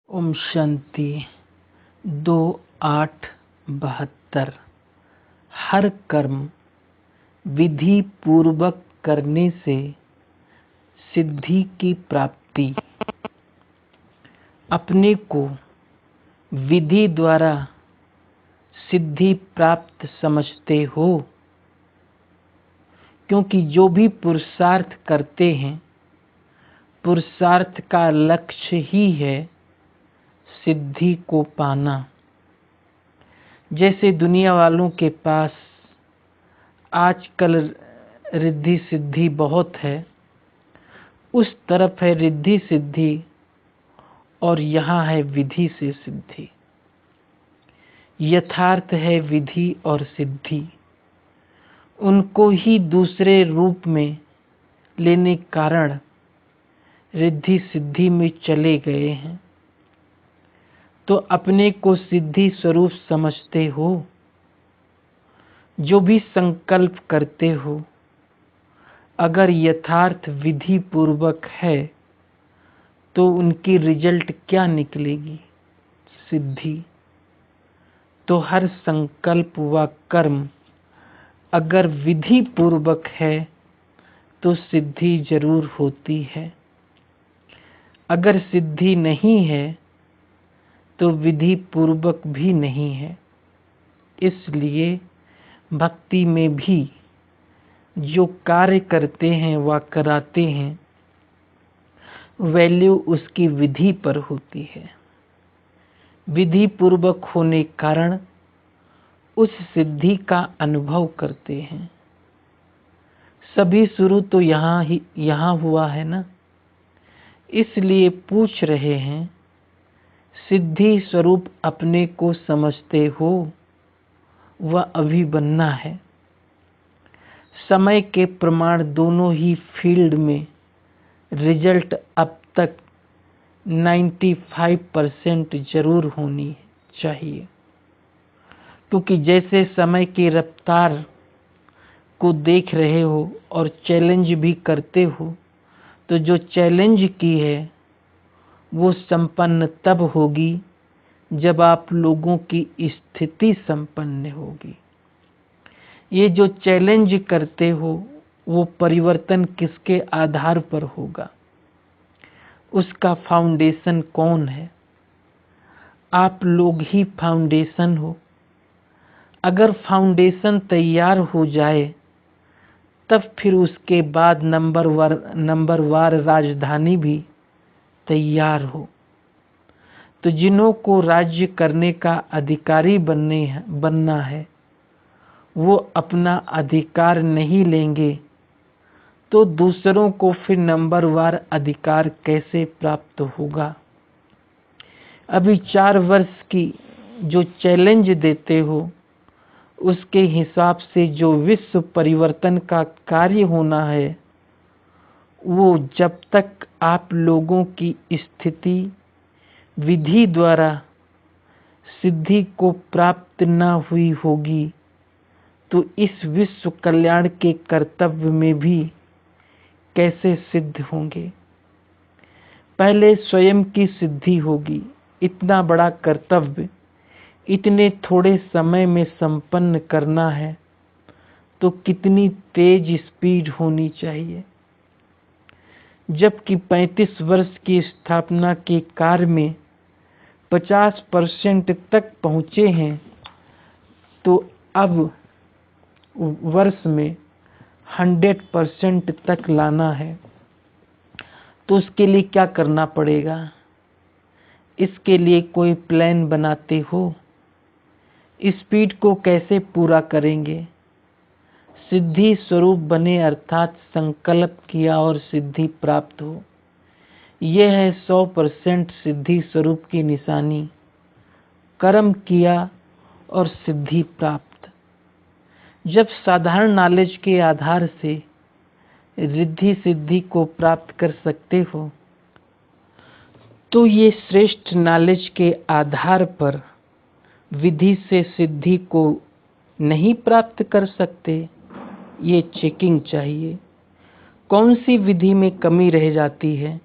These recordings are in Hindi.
ओम शांति। 2-8-72। हर कर्म विधि पूर्वक करने से सिद्धि की प्राप्ति। अपने को विधि द्वारा सिद्धि प्राप्त समझते हो, क्योंकि जो भी पुरुषार्थ करते हैं, पुरुषार्थ का लक्ष्य ही है सिद्धि को पाना। जैसे दुनिया वालों के पास आजकल रिद्धि सिद्धि बहुत है, उस तरफ है रिद्धि सिद्धि और यहाँ है विधि से सिद्धि। यथार्थ है विधि और सिद्धि, उनको ही दूसरे रूप में लेने कारण रिद्धि सिद्धि में चले गए हैं। तो अपने को सिद्धि स्वरूप समझते हो। जो भी संकल्प करते हो, अगर यथार्थ विधि पूर्वक है तो उनकी रिजल्ट क्या निकलेगी? सिद्धि। तो हर संकल्प व कर्म अगर विधि पूर्वक है तो सिद्धि जरूर होती है। अगर सिद्धि नहीं है तो विधि पूर्वक भी नहीं है। इसलिए भक्ति में भी जो कार्य करते हैं व कराते हैं, वैल्यू उसकी विधि पर होती है। विधि पूर्वक होने कारण उस सिद्धि का अनुभव करते हैं। सभी शुरू तो यहाँ हुआ है ना। इसलिए पूछ रहे हैं, सिद्धि स्वरूप अपने को समझते हो वह अभी बनना है। समय के प्रमाण दोनों ही फील्ड में रिजल्ट अब तक 95% जरूर होनी चाहिए, क्योंकि जैसे समय की रफ्तार को देख रहे हो और चैलेंज भी करते हो, तो जो चैलेंज की है वो संपन्न तब होगी जब आप लोगों की स्थिति संपन्न होगी। ये जो चैलेंज करते हो वो परिवर्तन किसके आधार पर होगा? उसका फाउंडेशन कौन है? आप लोग ही फाउंडेशन हो। अगर फाउंडेशन तैयार हो जाए तब फिर उसके बाद नंबरवार राजधानी भी तैयार हो। तो जिन्हों को राज्य करने का अधिकारी बनना है, वो अपना अधिकार नहीं लेंगे तो दूसरों को फिर नंबरवार अधिकार कैसे प्राप्त होगा? अभी 4 वर्ष की जो चैलेंज देते हो, उसके हिसाब से जो विश्व परिवर्तन का कार्य होना है, वो जब तक आप लोगों की स्थिति विधि द्वारा सिद्धि को प्राप्त न हुई होगी, तो इस विश्व कल्याण के कर्तव्य में भी कैसे सिद्ध होंगे? पहले स्वयं की सिद्धि होगी। इतना बड़ा कर्तव्य इतने थोड़े समय में संपन्न करना है तो कितनी तेज स्पीड होनी चाहिए। जबकि 35 वर्ष की स्थापना के कार्य में 50% तक पहुँचे हैं, तो अब वर्ष में 100% तक लाना है। तो उसके लिए क्या करना पड़ेगा? इसके लिए कोई प्लान बनाते हो? स्पीड को कैसे पूरा करेंगे? सिद्धि स्वरूप बने, अर्थात संकल्प किया और सिद्धि प्राप्त हो। यह है 100% सिद्धि स्वरूप की निशानी। कर्म किया और सिद्धि प्राप्त। जब साधारण नॉलेज के आधार से रिद्धि सिद्धि को प्राप्त कर सकते हो, तो ये श्रेष्ठ नॉलेज के आधार पर विधि से सिद्धि को नहीं प्राप्त कर सकते। ये चेकिंग चाहिए। कौन सी विधि में कमी रह जाती है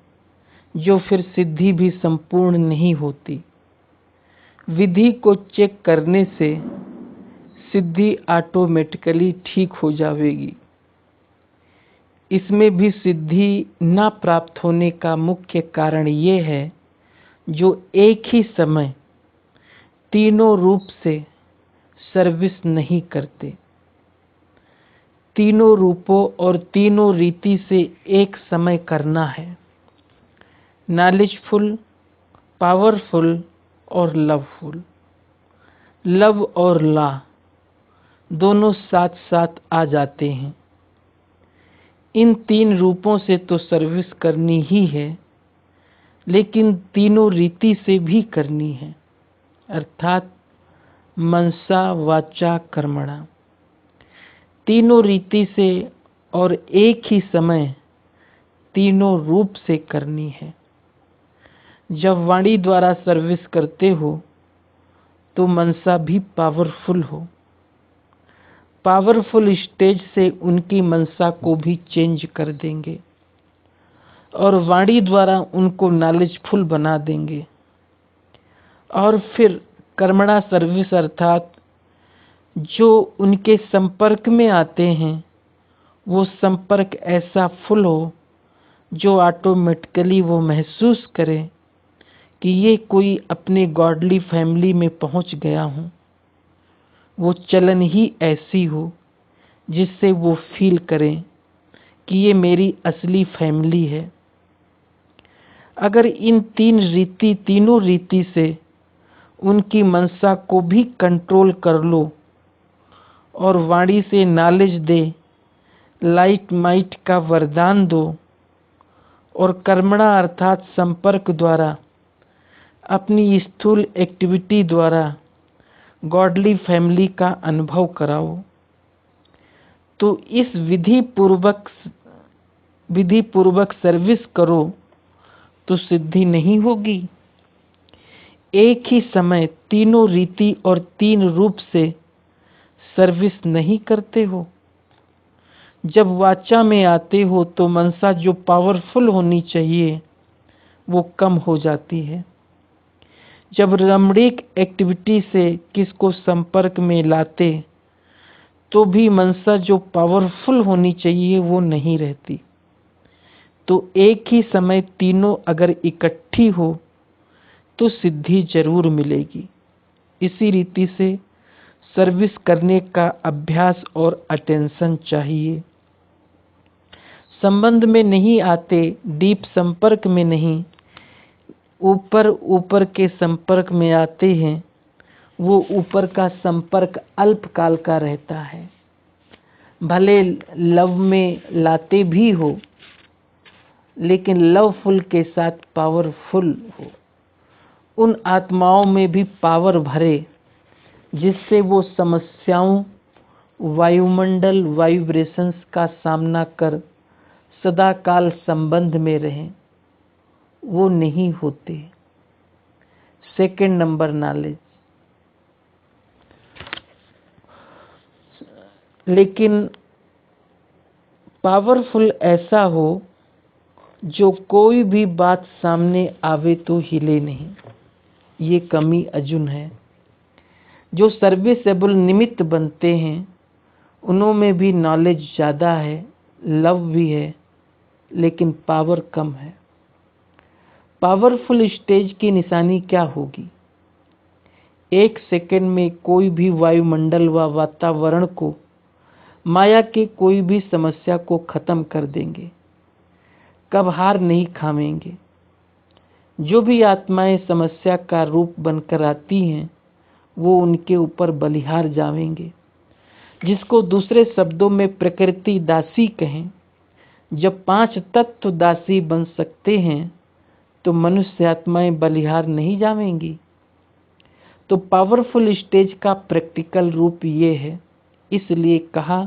जो फिर सिद्धि भी संपूर्ण नहीं होती। विधि को चेक करने से सिद्धि ऑटोमेटिकली ठीक हो जाएगी। इसमें भी सिद्धि ना प्राप्त होने का मुख्य कारण ये है जो एक ही समय तीनों रूप से सर्विस नहीं करते। तीनों रूपों और तीनों रीति से एक समय करना है। नॉलेजफुल, पावरफुल और लवफुल। लव और ला दोनों साथ साथ आ जाते हैं। इन तीन रूपों से तो सर्विस करनी ही है, लेकिन तीनों रीति से भी करनी है, अर्थात मनसा वाचा कर्मणा। तीनों रीति से और एक ही समय तीनों रूप से करनी है। जब वाणी द्वारा सर्विस करते हो तो मनसा भी पावरफुल हो। पावरफुल स्टेज से उनकी मनसा को भी चेंज कर देंगे और वाणी द्वारा उनको नॉलेजफुल बना देंगे। और फिर कर्मणा सर्विस अर्थात जो उनके संपर्क में आते हैं वो संपर्क ऐसा फुल हो जो ऑटोमेटिकली वो महसूस करें कि ये कोई अपने गॉडली फैमिली में पहुंच गया हूं। वो चलन ही ऐसी हो जिससे वो फील करें कि ये मेरी असली फैमिली है। अगर इन तीनों रीति से उनकी मनसा को भी कंट्रोल कर लो और वाणी से नॉलेज दे, लाइट माइट का वरदान दो और कर्मणा अर्थात संपर्क द्वारा, अपनी स्थूल एक्टिविटी द्वारा गॉडली फैमिली का अनुभव कराओ, तो इस विधि पूर्वक सर्विस करो तो सिद्धि नहीं होगी। एक ही समय तीनों रीति और तीन रूप से सर्विस नहीं करते हो। जब वाचा में आते हो तो मनसा जो पावरफुल होनी चाहिए वो कम हो जाती है। जब रमणीक एक्टिविटी से किसको संपर्क में लाते तो भी मनसा जो पावरफुल होनी चाहिए वो नहीं रहती। तो एक ही समय तीनों अगर इकट्ठी हो तो सिद्धि जरूर मिलेगी। इसी रीति से सर्विस करने का अभ्यास और अटेंशन चाहिए। संबंध में नहीं आते, डीप संपर्क में नहीं, ऊपर ऊपर के संपर्क में आते हैं। वो ऊपर का संपर्क अल्पकाल का रहता है। भले लव में लाते भी हो लेकिन लवफुल के साथ पावरफुल हो। उन आत्माओं में भी पावर भरे जिससे वो समस्याओं, वायुमंडल वाइब्रेशंस का सामना कर सदाकाल संबंध में रहें। वो नहीं होते। Second number knowledge. लेकिन पावरफुल ऐसा हो जो कोई भी बात सामने आवे तो हिले नहीं। ये कमी अर्जुन है। जो सर्विसेबल निमित्त बनते हैं उनमें भी नॉलेज ज़्यादा है, लव भी है, लेकिन पावर कम है। पावरफुल स्टेज की निशानी क्या होगी? एक सेकंड में कोई भी वायुमंडल व वातावरण को, माया के कोई भी समस्या को खत्म कर देंगे। कब हार नहीं खामेंगे। जो भी आत्माएं समस्या का रूप बनकर आती हैं वो उनके ऊपर बलिहार जावेंगे, जिसको दूसरे शब्दों में प्रकृति दासी कहें। जब 5 तत्व दासी बन सकते हैं तो मनुष्य आत्माएं बलिहार नहीं जावेंगी। तो पावरफुल स्टेज का प्रैक्टिकल रूप ये है। इसलिए कहा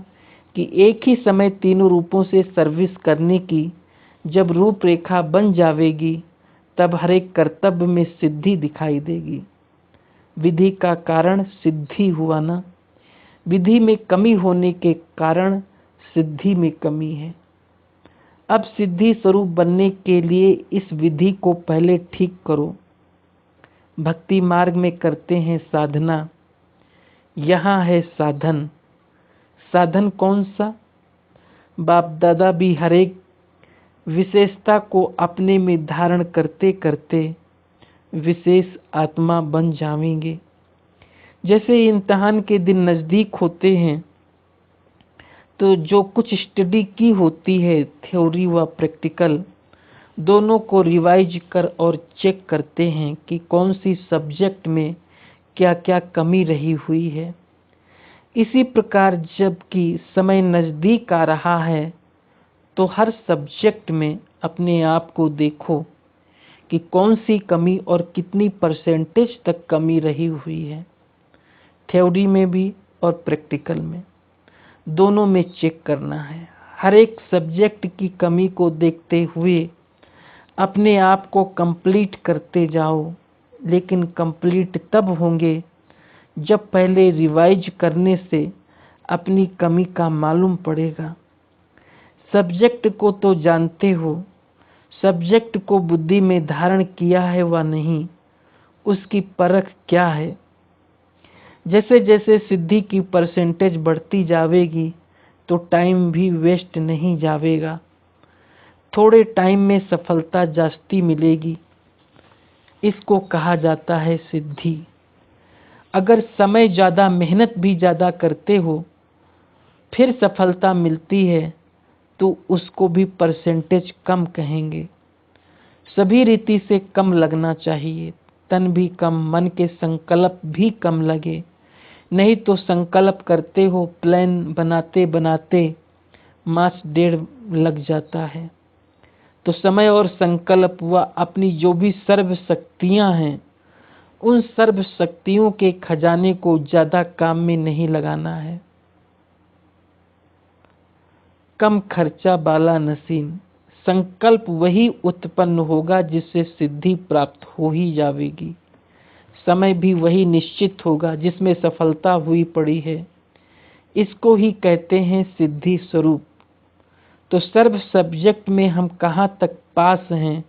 कि एक ही समय तीनों रूपों से सर्विस करने की जब रूपरेखा बन जावेगी तब हर एक कर्तव्य में सिद्धि दिखाई देगी। विधि का कारण सिद्धि हुआ ना। विधि में कमी होने के कारण सिद्धि में कमी है। अब सिद्धि स्वरूप बनने के लिए इस विधि को पहले ठीक करो। भक्ति मार्ग में करते हैं साधना, यहाँ है साधन। साधन कौन सा? बाप दादा भी हर एक विशेषता को अपने में धारण करते करते विशेष आत्मा बन जाएंगे। जैसे इम्तिहान के दिन नज़दीक होते हैं तो जो कुछ स्टडी की होती है, थ्योरी व प्रैक्टिकल, दोनों को रिवाइज कर और चेक करते हैं कि कौन सी सब्जेक्ट में क्या क्या कमी रही हुई है। इसी प्रकार जबकि समय नज़दीक आ रहा है तो हर सब्जेक्ट में अपने आप को देखो कि कौन सी कमी और कितनी परसेंटेज तक कमी रही हुई है। थ्योरी में भी और प्रैक्टिकल में, दोनों में चेक करना है। हर एक सब्जेक्ट की कमी को देखते हुए अपने आप को कंप्लीट करते जाओ। लेकिन कंप्लीट तब होंगे जब पहले रिवाइज करने से अपनी कमी का मालूम पड़ेगा। सब्जेक्ट को तो जानते हो, सब्जेक्ट को बुद्धि में धारण किया है व नहीं, उसकी परख क्या है। जैसे जैसे सिद्धि की परसेंटेज बढ़ती जाएगी तो टाइम भी वेस्ट नहीं जाएगा, थोड़े टाइम में सफलता जास्ती मिलेगी। इसको कहा जाता है सिद्धि। अगर समय ज़्यादा, मेहनत भी ज़्यादा करते हो, फिर सफलता मिलती है तो उसको भी परसेंटेज कम कहेंगे। सभी रीति से कम लगना चाहिए। तन भी कम, मन के संकल्प भी कम लगे। नहीं तो संकल्प करते हो, प्लान बनाते बनाते मास डेढ़ लग जाता है। तो समय और संकल्प व अपनी जो भी सर्व शक्तियां हैं, उन सर्व शक्तियों के खजाने को ज्यादा काम में नहीं लगाना है। कम खर्चा बाला नसीन। संकल्प वही उत्पन्न होगा जिससे सिद्धि प्राप्त हो ही जाएगी। समय भी वही निश्चित होगा जिसमें सफलता हुई पड़ी है। इसको ही कहते हैं सिद्धि स्वरूप। तो सर्व सब्जेक्ट में हम कहाँ तक पास हैं,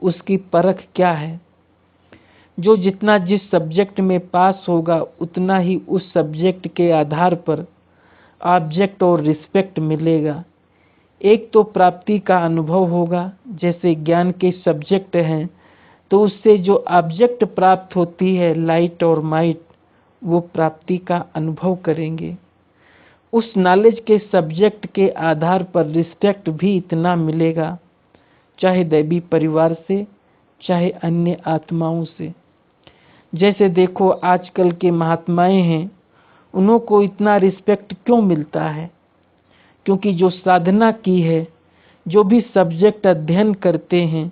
उसकी परख क्या है। जो जितना जिस सब्जेक्ट में पास होगा उतना ही उस सब्जेक्ट के आधार पर ऑब्जेक्ट और रिस्पेक्ट मिलेगा। एक तो प्राप्ति का अनुभव होगा, जैसे ज्ञान के सब्जेक्ट हैं तो उससे जो ऑब्जेक्ट प्राप्त होती है, लाइट और माइट, वो प्राप्ति का अनुभव करेंगे। उस नॉलेज के सब्जेक्ट के आधार पर रिस्पेक्ट भी इतना मिलेगा, चाहे दैवी परिवार से, चाहे अन्य आत्माओं से। जैसे देखो आजकल के महात्माएं हैं, उन्हों को इतना रिस्पेक्ट क्यों मिलता है? क्योंकि जो साधना की है, जो भी सब्जेक्ट अध्ययन करते हैं,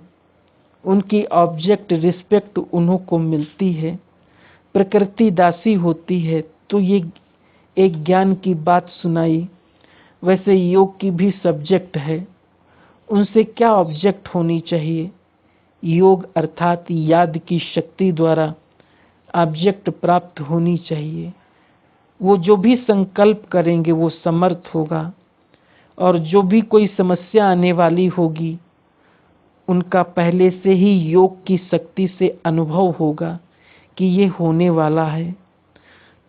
उनकी ऑब्जेक्ट रिस्पेक्ट उन्हों को मिलती है। प्रकृति दासी होती है। तो ये एक ज्ञान की बात सुनाई। वैसे योग की भी सब्जेक्ट है, उनसे क्या ऑब्जेक्ट होनी चाहिए? योग अर्थात याद की शक्ति द्वारा ऑब्जेक्ट प्राप्त होनी चाहिए। वो जो भी संकल्प करेंगे वो समर्थ होगा, और जो भी कोई समस्या आने वाली होगी उनका पहले से ही योग की शक्ति से अनुभव होगा कि ये होने वाला है।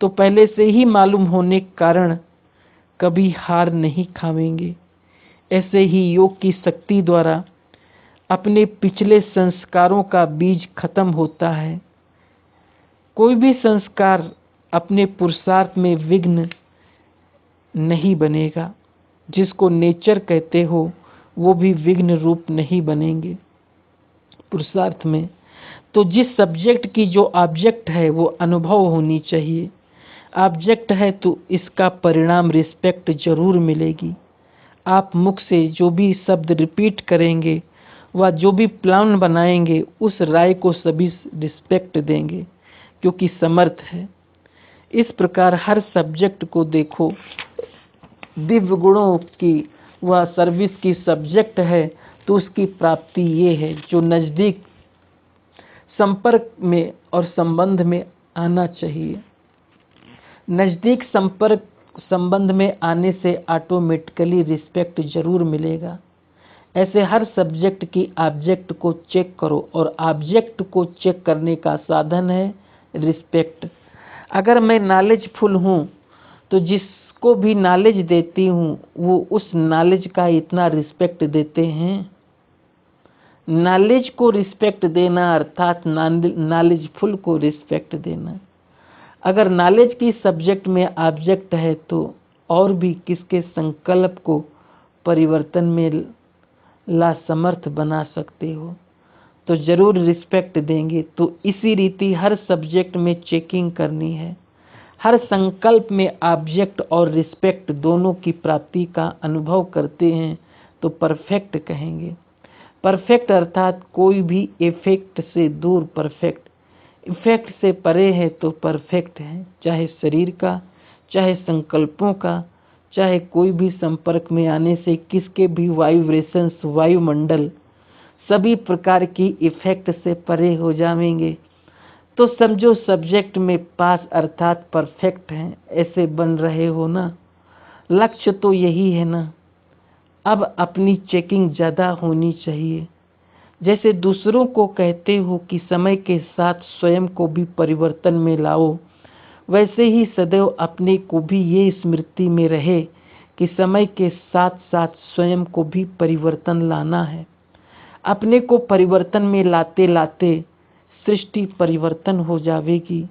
तो पहले से ही मालूम होने के कारण कभी हार नहीं खाएंगे। ऐसे ही योग की शक्ति द्वारा अपने पिछले संस्कारों का बीज खत्म होता है। कोई भी संस्कार अपने पुरुषार्थ में विघ्न नहीं बनेगा। जिसको नेचर कहते हो वो भी विघ्न रूप नहीं बनेंगे पुरुषार्थ में। तो जिस सब्जेक्ट की जो ऑब्जेक्ट है वो अनुभव होनी चाहिए। ऑब्जेक्ट है तो इसका परिणाम रिस्पेक्ट जरूर मिलेगी। आप मुख से जो भी शब्द रिपीट करेंगे व जो भी प्लान बनाएंगे, उस राय को सभी रिस्पेक्ट देंगे क्योंकि समर्थ है। इस प्रकार हर सब्जेक्ट को देखो, दिव्य गुणों की वह सर्विस की सब्जेक्ट है तो उसकी प्राप्ति ये है। जो नज़दीक संपर्क में और संबंध में आना चाहिए। नज़दीक संपर्क संबंध में आने से ऑटोमेटिकली रिस्पेक्ट जरूर मिलेगा। ऐसे हर सब्जेक्ट की ऑब्जेक्ट को चेक करो, और ऑब्जेक्ट को चेक करने का साधन है रिस्पेक्ट। अगर मैं नॉलेजफुल हूँ तो जिसको भी नॉलेज देती हूँ वो उस नॉलेज का इतना रिस्पेक्ट देते हैं। नॉलेज को रिस्पेक्ट देना अर्थात नॉलेजफुल को रिस्पेक्ट देना। अगर नॉलेज की सब्जेक्ट में ऑब्जेक्ट है तो और भी किसके संकल्प को परिवर्तन में ला समर्थ बना सकते हो, तो जरूर रिस्पेक्ट देंगे। तो इसी रीति हर सब्जेक्ट में चेकिंग करनी है। हर संकल्प में ऑब्जेक्ट और रिस्पेक्ट दोनों की प्राप्ति का अनुभव करते हैं तो परफेक्ट कहेंगे। परफेक्ट अर्थात कोई भी इफेक्ट से दूर परफेक्ट, इफेक्ट से परे है तो परफेक्ट है। चाहे शरीर का, चाहे संकल्पों का, चाहे कोई भी संपर्क में आने से किसके भी वाइब्रेशंस, वायुमंडल सभी प्रकार की इफेक्ट से परे हो जाएंगे। तो समझो सब्जेक्ट में पास अर्थात परफेक्ट हैं, ऐसे बन रहे हो ना। लक्ष्य तो यही है ना। अब अपनी चेकिंग ज़्यादा होनी चाहिए। जैसे दूसरों को कहते हो कि समय के साथ स्वयं को भी परिवर्तन में लाओ, वैसे ही सदैव अपने को भी ये स्मृति में रहे कि समय के साथ साथ स्वयं को भी परिवर्तन लाना है। अपने को परिवर्तन में लाते लाते सृष्टि परिवर्तन हो जाएगी।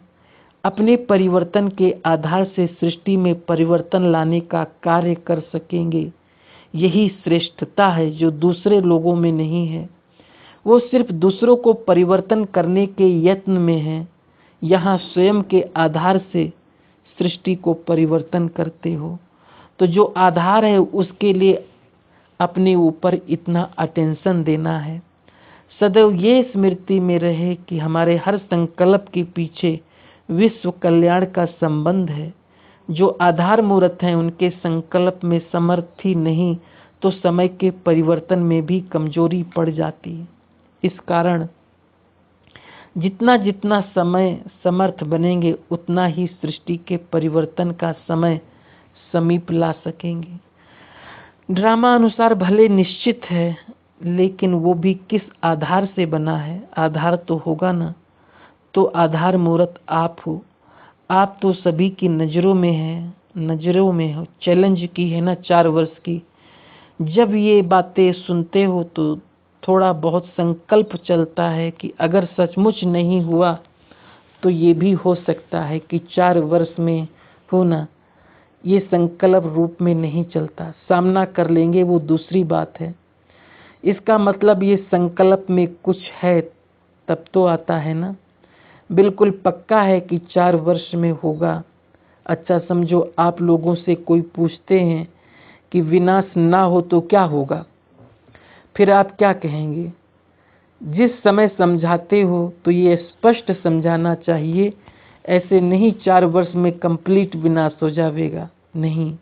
अपने परिवर्तन के आधार से सृष्टि में परिवर्तन लाने का कार्य कर सकेंगे। यही श्रेष्ठता है जो दूसरे लोगों में नहीं है। वो सिर्फ दूसरों को परिवर्तन करने के यत्न में है, यहाँ स्वयं के आधार से सृष्टि को परिवर्तन करते हो। तो जो आधार है उसके लिए अपने ऊपर इतना अटेंशन देना है। सदैव ये स्मृति में रहे कि हमारे हर संकल्प के पीछे विश्व कल्याण का संबंध है। जो आधार मूर्त हैं उनके संकल्प में समर्थी नहीं तो समय के परिवर्तन में भी कमजोरी पड़ जाती है। इस कारण जितना जितना समय समर्थ बनेंगे उतना ही सृष्टि के परिवर्तन का समय समीप ला सकेंगे। ड्रामा अनुसार भले निश्चित है, लेकिन वो भी किस आधार से बना है। आधार तो होगा ना। तो आधार मूर्त आप हो। आप तो सभी की नज़रों में है, नज़रों में हो। चैलेंज की है ना 4 वर्ष की। जब ये बातें सुनते हो तो थोड़ा बहुत संकल्प चलता है कि अगर सचमुच नहीं हुआ तो ये भी हो सकता है कि 4 वर्ष में होना। ये संकल्प रूप में नहीं चलता। सामना कर लेंगे वो दूसरी बात है। इसका मतलब ये संकल्प में कुछ है तब तो आता है ना। बिल्कुल पक्का है कि 4 वर्ष में होगा। अच्छा समझो आप लोगों से कोई पूछते हैं कि विनाश ना हो तो क्या होगा, फिर आप क्या कहेंगे? जिस समय समझाते हो तो ये स्पष्ट समझाना चाहिए। ऐसे नहीं 4 वर्ष में कंप्लीट विनाश हो जाएगा, नहीं।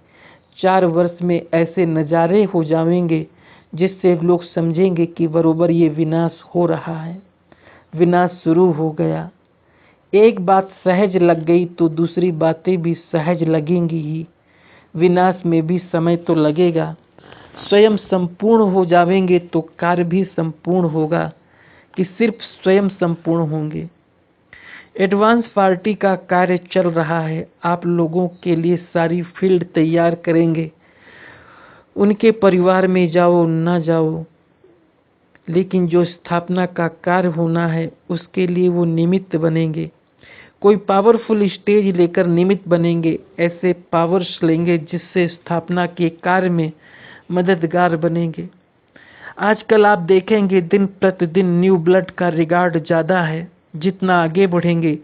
4 वर्ष में ऐसे नज़ारे हो जाएंगे जिससे लोग समझेंगे कि बरोबर ये विनाश हो रहा है, विनाश शुरू हो गया। एक बात सहज लग गई तो दूसरी बातें भी सहज लगेंगी ही। विनाश में भी समय तो लगेगा। स्वयं संपूर्ण हो जाएंगे तो कार्य भी संपूर्ण होगा कि सिर्फ स्वयं संपूर्ण होंगे। एडवांस पार्टी का कार्य चल रहा है। आप लोगों के लिए सारी फील्ड तैयार करेंगे। उनके परिवार में जाओ ना जाओ, लेकिन जो स्थापना का कार्य होना है उसके लिए वो निमित्त बनेंगे। कोई पावरफुल स्टेज लेकर निमित्त बनेंगे। ऐसे पावर्स लेंगे जिससे स्थापना के कार्य में मददगार बनेंगे। आजकल आप देखेंगे दिन प्रतिदिन न्यू ब्लड का रिगार्ड ज़्यादा है। जितना आगे बढ़ेंगे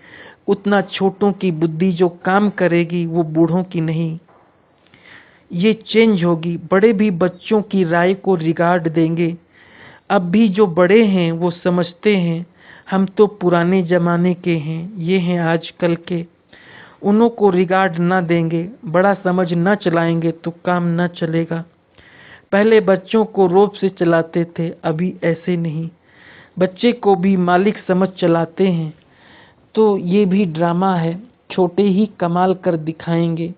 उतना छोटों की बुद्धि जो काम करेगी वो बूढ़ों की नहीं। ये चेंज होगी। बड़े भी बच्चों की राय को रिगार्ड देंगे। अब भी जो बड़े हैं वो समझते हैं हम तो पुराने जमाने के हैं, ये हैं आजकल के। उन्हों को रिगार्ड ना देंगे, बड़ा समझ ना चलाएंगे तो काम ना चलेगा। पहले बच्चों को रोब से चलाते थे, अभी ऐसे नहीं। बच्चे को भी मालिक समझ चलाते हैं। तो ये भी ड्रामा है। छोटे ही कमाल कर दिखाएंगे।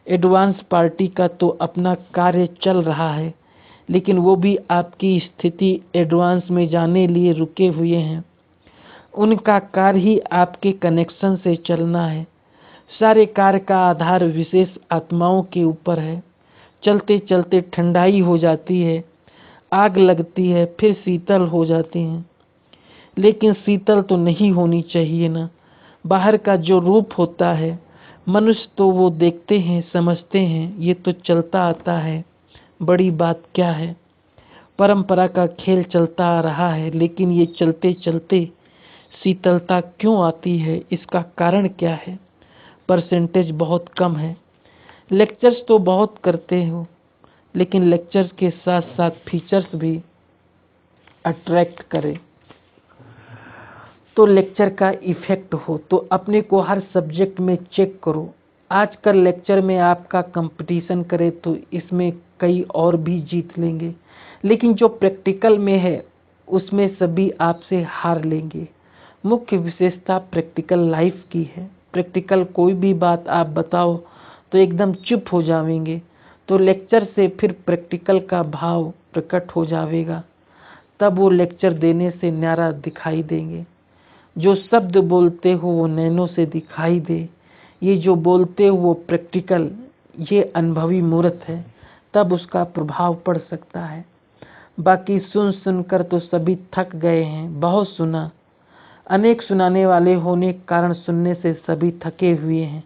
एडवांस पार्टी का तो अपना कार्य चल रहा है। लेकिन वो भी आपकी स्थिति एडवांस में जाने लिए रुके हुए हैं। उनका कार्य ही आपके कनेक्शन से चलना है। सारे कार्य का आधार विशेष आत्माओं के ऊपर है। चलते चलते ठंडाई हो जाती है, आग लगती है, फिर शीतल हो जाती है। लेकिन शीतल तो नहीं होनी चाहिए ना। बाहर का जो रूप होता है, मनुष्य तो वो देखते हैं, समझते हैं ये तो चलता आता है, बड़ी बात क्या है। परंपरा का खेल चलता आ रहा है, लेकिन ये चलते चलते शीतलता क्यों आती है, इसका कारण क्या है? परसेंटेज बहुत कम है। लेक्चर्स तो बहुत करते हो, लेकिन लेक्चर्स के साथ साथ फीचर्स भी अट्रैक्ट करे तो लेक्चर का इफेक्ट हो। तो अपने को हर सब्जेक्ट में चेक करो। आजकल लेक्चर में आपका कंपटीशन करे तो इसमें कई और भी जीत लेंगे, लेकिन जो प्रैक्टिकल में है उसमें सभी आपसे हार लेंगे। मुख्य विशेषता प्रैक्टिकल लाइफ की है। प्रैक्टिकल कोई भी बात आप बताओ तो एकदम चुप हो जाएंगे, तो लेक्चर से फिर प्रैक्टिकल का भाव प्रकट हो जाएगा, तब वो लेक्चर देने से न्यारा दिखाई देंगे। जो शब्द बोलते हो वो नैनों से दिखाई दे, ये जो बोलते हो वो प्रैक्टिकल, ये अनुभवी मूर्त है, तब उसका प्रभाव पड़ सकता है। बाकी सुन सुनकर तो सभी थक गए हैं, बहुत सुना। अनेक सुनाने वाले होने के कारण सुनने से सभी थके हुए हैं।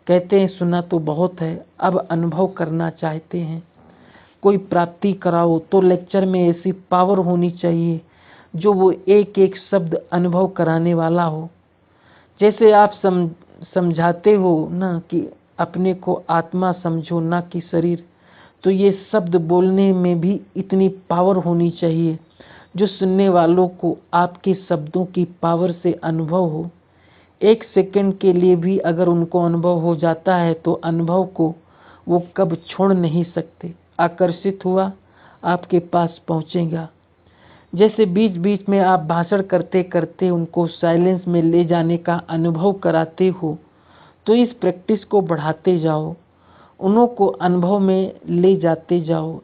कहते हैं सुना तो बहुत है, अब अनुभव करना चाहते हैं। कोई प्राप्ति कराओ तो लेक्चर में ऐसी पावर होनी चाहिए जो वो एक एक शब्द अनुभव कराने वाला हो। जैसे आप समझाते हो ना कि अपने को आत्मा समझो ना कि शरीर, तो ये शब्द बोलने में भी इतनी पावर होनी चाहिए जो सुनने वालों को आपके शब्दों की पावर से अनुभव हो। एक सेकंड के लिए भी अगर उनको अनुभव हो जाता है तो अनुभव को वो कब छोड़ नहीं सकते। आकर्षित हुआ आपके पास पहुंचेगा। जैसे बीच बीच में आप भाषण करते करते उनको साइलेंस में ले जाने का अनुभव कराते हो, तो इस प्रैक्टिस को बढ़ाते जाओ, उन्हों को अनुभव में ले जाते जाओ।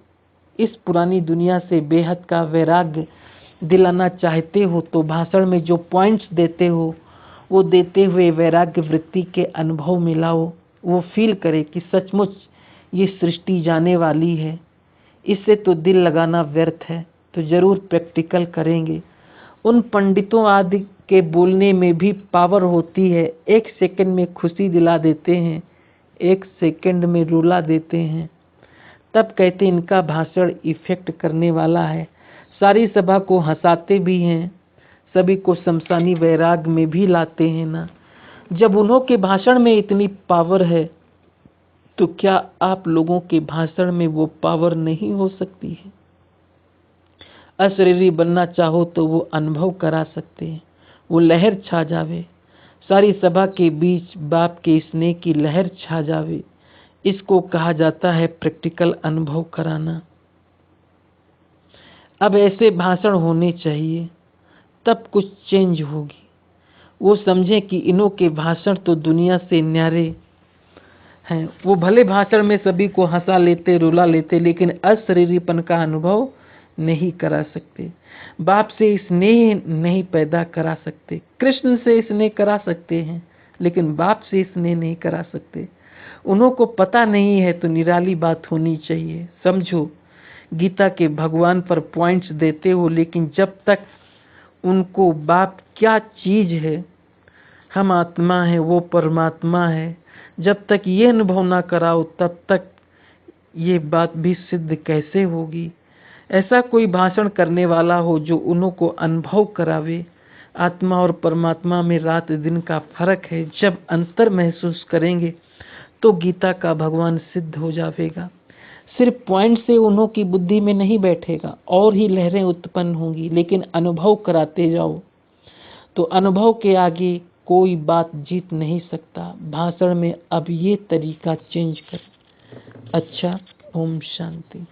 इस पुरानी दुनिया से बेहद का वैराग्य दिलाना चाहते हो तो भाषण में जो पॉइंट्स देते हो वो देते हुए वैराग्य वृत्ति के अनुभव में लाओ। वो फील करे कि सचमुच ये सृष्टि जाने वाली है, इससे तो दिल लगाना व्यर्थ है। तो जरूर प्रैक्टिकल करेंगे। उन पंडितों आदि के बोलने में भी पावर होती है। एक सेकंड में खुशी दिला देते हैं, एक सेकंड में रुला देते हैं, तब कहते इनका भाषण इफेक्ट करने वाला है। सारी सभा को हंसाते भी हैं, सभी को शमशानी वैराग में भी लाते हैं ना। जब उन्हों के भाषण में इतनी पावर है तो क्या आप लोगों के भाषण में वो पावर नहीं हो सकती है? अशरीरी बनना चाहो तो वो अनुभव करा सकते हैं, वो लहर छा जावे, सारी सभा के बीच बाप के स्नेह की लहर छा जावे। इसको कहा जाता है प्रैक्टिकल अनुभव कराना। अब ऐसे भाषण होने चाहिए, तब कुछ चेंज होगी। वो समझें कि इन्हों के भाषण तो दुनिया से न्यारे हैं। वो भले भाषण में सभी को हंसा लेते, रुला लेते, लेकिन अशरीरीपन का अनुभव नहीं करा सकते। बाप से स्नेह नहीं पैदा करा सकते। कृष्ण से स्नेह करा सकते हैं, लेकिन बाप से स्नेह नहीं करा सकते। उन्हों को पता नहीं है तो निराली बात होनी चाहिए। समझो, गीता के भगवान पर पॉइंट्स देते हो, लेकिन जब तक उनको बाप क्या चीज है, हम आत्मा है, वो परमात्मा है, जब तक ये अनुभव ना कराओ तब तक ये बात भी सिद्ध कैसे होगी? ऐसा कोई भाषण करने वाला हो जो उन्हों को अनुभव करावे। आत्मा और परमात्मा में रात दिन का फर्क है। जब अंतर महसूस करेंगे तो गीता का भगवान सिद्ध हो जाएगा। सिर्फ पॉइंट से उन्हों की बुद्धि में नहीं बैठेगा, और ही लहरें उत्पन्न होंगी, लेकिन अनुभव कराते जाओ तो अनुभव के आगे कोई बात जीत नहीं सकता। भाषण में अब ये तरीका चेंज कर। अच्छा, ओम शांति।